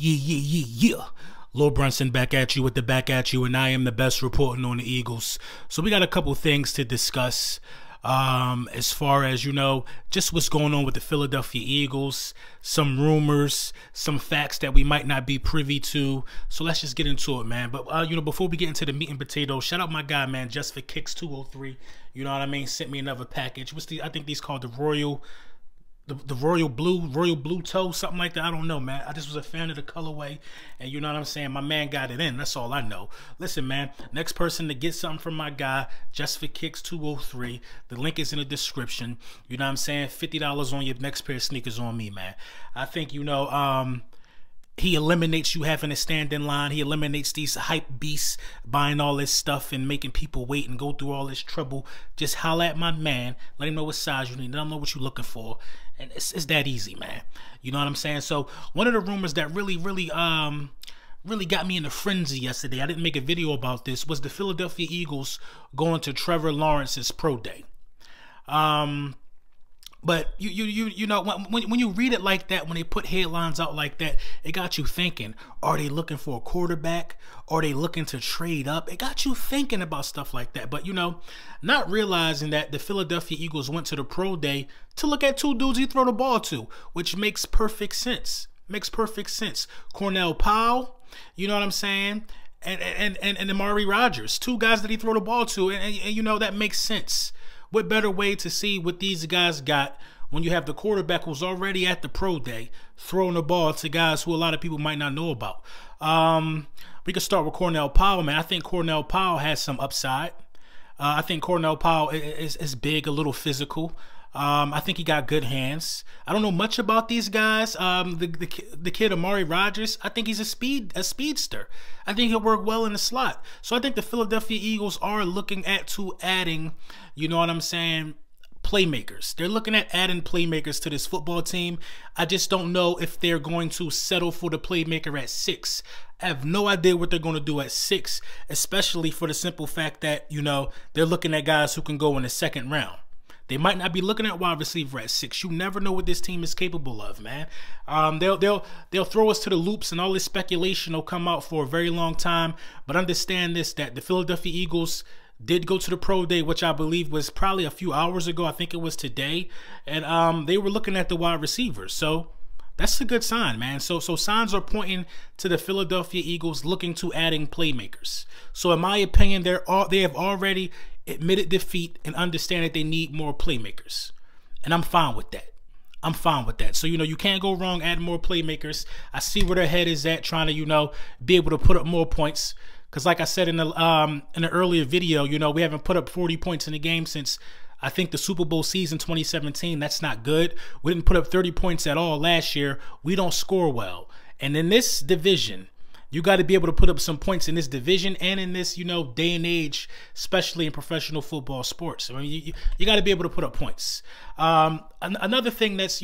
Yeah. Lil Brunson back at you with the back at you, and I am the best reporting on the Eagles. So we got a couple things to discuss as far as, just what's going on with the Philadelphia Eagles, some rumors, some facts that we might not be privy to. So let's just get into it, man. But, before we get into the meat and potatoes, shout out my guy, man, Just for Kicks 203. You know what I mean? Sent me another package. I think these called the Royal Blue Toe, something like that. I don't know, man. I just was a fan of the colorway, and you know what I'm saying? My man got it in. That's all I know. Listen, man, next person to get something from my guy, Just for Kicks 203. The link is in the description. You know what I'm saying? $50 on your next pair of sneakers on me, man. I think, he eliminates you having to stand in line. He eliminates these hype beasts buying all this stuff and making people wait and go through all this trouble. Just holla at my man. Let him know what size you need. Let him know what you're looking for. And it's that easy, man. You know what I'm saying? So one of the rumors that really got me in a frenzy yesterday, I didn't make a video about this, was the Philadelphia Eagles going to Trevor Lawrence's pro day. But you know, when you read it like that, when they put headlines out like that, it got you thinking, are they looking for a quarterback? Are they looking to trade up? It got you thinking about stuff like that. But, not realizing that the Philadelphia Eagles went to the pro day to look at two dudes he throw the ball to, which makes perfect sense. Makes perfect sense. Cornell Powell, you know what I'm saying? And Amari Rodgers, two guys that he throw the ball to. And that makes sense. What better way to see what these guys got when you have the quarterback who's already at the pro day throwing the ball to guys who a lot of people might not know about? We could start with Cornell Powell, man. I think Cornell Powell has some upside. I think Cornell Powell is big, a little physical. I think he got good hands. I don't know much about these guys. The kid Amari Rodgers, I think he's a speedster. I think he'll work well in the slot. So I think the Philadelphia Eagles are looking at adding, you know what I'm saying, playmakers. They're looking at adding playmakers to this football team. I just don't know if they're going to settle for the playmaker at 6. I have no idea what they're going to do at 6, especially for the simple fact that, they're looking at guys who can go in the second round. They might not be looking at wide receiver at 6. You never know what this team is capable of, man. They'll throw us to the loops, and all this speculation will come out for a very long time. But understand this, that the Philadelphia Eagles did go to the pro day, which I believe was probably a few hours ago. I think it was today. And they were looking at the wide receivers. So that's a good sign, man. So signs are pointing to the Philadelphia Eagles looking to adding playmakers. So in my opinion, they have already admitted defeat and understand that they need more playmakers. And I'm fine with that. I'm fine with that. So, you can't go wrong adding more playmakers. I see where their head is at, trying to, be able to put up more points. Because like I said in the earlier video, we haven't put up 40 points in a game since, I think, the Super Bowl season 2017. That's not good. We didn't put up 30 points at all last year. We don't score well. And in this division, you got to be able to put up some points in this division and in this, day and age, especially in professional football sports. I mean, you got to be able to put up points. Another thing that's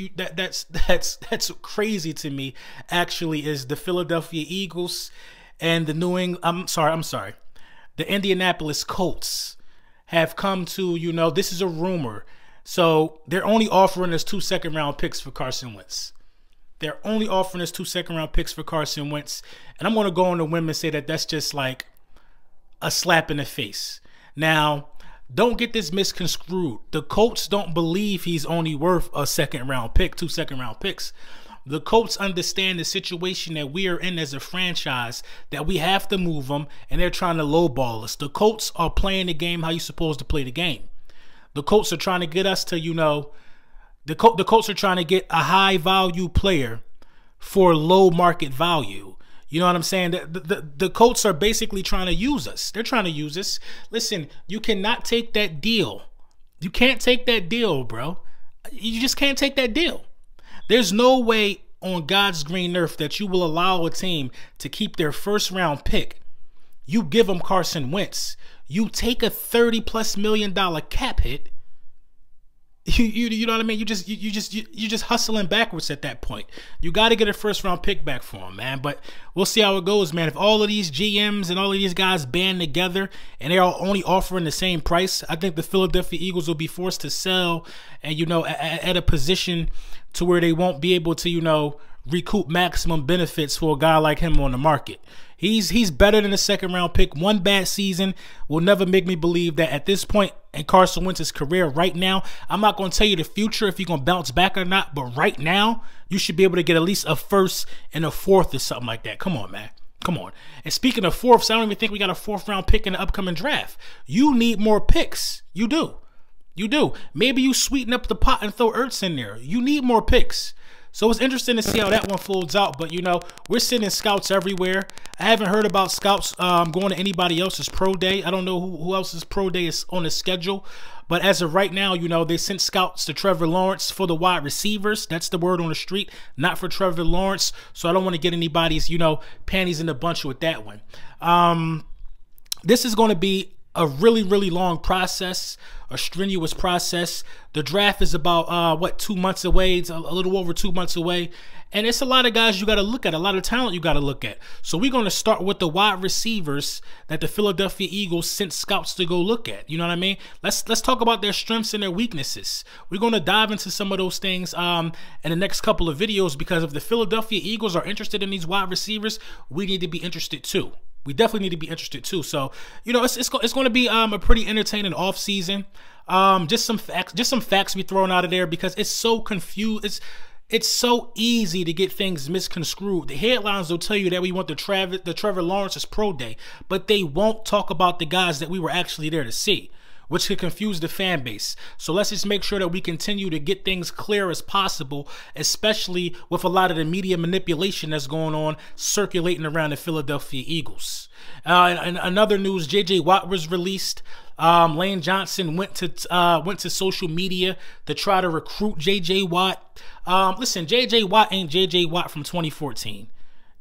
crazy to me actually is the Philadelphia Eagles and the the Indianapolis Colts have come to, this is a rumor. So they're only offering us 2 second-round picks for Carson Wentz. They're only offering us 2 second-round picks for Carson Wentz. And I'm going to go on the whim and say that that's just like a slap in the face. Now, don't get this misconstrued. The Colts don't believe he's only worth a second-round pick, 2 second-round picks. The Colts understand the situation that we are in as a franchise, that we have to move them, and they're trying to lowball us. The Colts are playing the game how you're supposed to play the game. The Colts are trying to get us to, the Colts are trying to get a high-value player for low market value. You know what I'm saying? The Colts are basically trying to use us. They're trying to use us. Listen, you cannot take that deal. You can't take that deal, bro. You just can't take that deal. There's no way on God's green earth that you will allow a team to keep their first-round pick. You give them Carson Wentz. You take a $30+ million cap hit. You know what I mean? You just hustling backwards at that point. You got to get a first-round pick back for him, man. But we'll see how it goes, man. If all of these GMs and all of these guys band together and they're only offering the same price, I think the Philadelphia Eagles will be forced to sell and, at a position to where they won't be able to, recoup maximum benefits for a guy like him on the market. He's better than a second round pick. One bad season will never make me believe that at this point in Carson Wentz's career right now, I'm not going to tell you the future if he's going to bounce back or not, but right now, you should be able to get at least a first and a fourth or something like that. Come on, man. Come on. And speaking of fourths, I don't even think we got a fourth round pick in the upcoming draft. You need more picks. You do. You do. Maybe you sweeten up the pot and throw Ertz in there. You need more picks. So it's interesting to see how that one folds out. But, you know, we're sending scouts everywhere. I haven't heard about scouts going to anybody else's pro day. I don't know who else's pro day is on the schedule. But as of right now, you know, they sent scouts to Trevor Lawrence for the wide receivers. That's the word on the street, not for Trevor Lawrence. So I don't want to get anybody's, you know, panties in a bunch with that one. This is going to be a really, really long process, a strenuous process. The draft is about, 2 months away. It's a little over 2 months away. And it's a lot of guys you got to look at, a lot of talent you got to look at. So we're going to start with the wide receivers that the Philadelphia Eagles sent scouts to go look at. You know what I mean? Let's talk about their strengths and their weaknesses. We're going to dive into some of those things in the next couple of videos, because if the Philadelphia Eagles are interested in these wide receivers, we need to be interested too. We definitely need to be interested too. So, you know, it's going to be a pretty entertaining off season. Just some facts be thrown out of there, because it's so confused. It's so easy to get things misconstrued. The headlines will tell you that we want the Trevor Lawrence's pro day, but they won't talk about the guys that we were actually there to see, which could confuse the fan base. So let's just make sure that we continue to get things clear as possible, especially with a lot of the media manipulation that's going on circulating around the Philadelphia Eagles. And another news, J.J. Watt was released. Lane Johnson went to social media to try to recruit J.J. Watt. Listen, J.J. Watt ain't J.J. Watt from 2014.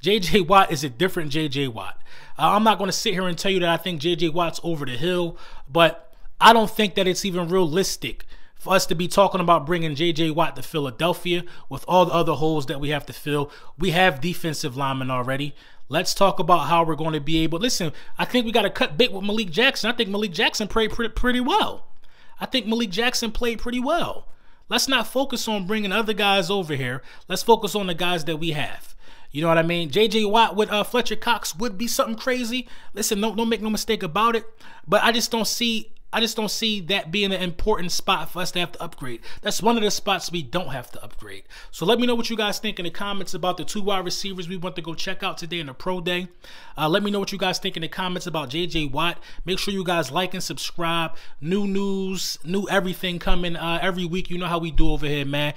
J.J. Watt is a different J.J. Watt. I'm not going to sit here and tell you that I think J.J. Watt's over the hill, but I don't think that it's even realistic for us to be talking about bringing J.J. Watt to Philadelphia with all the other holes that we have to fill. We have defensive linemen already. Let's talk about how we're going to be able. Listen, I think we got to cut bait with Malik Jackson. I think Malik Jackson played pretty well. Let's not focus on bringing other guys over here. Let's focus on the guys that we have. You know what I mean? J.J. Watt with Fletcher Cox would be something crazy. Listen, don't make no mistake about it. But I just don't see that being an important spot for us to have to upgrade. That's one of the spots we don't have to upgrade. So let me know what you guys think in the comments about the 2 wide receivers we want to go check out today in the pro day. Let me know what you guys think in the comments about J.J. Watt. Make sure you guys like and subscribe. New news, new everything coming every week. You know how we do over here, man.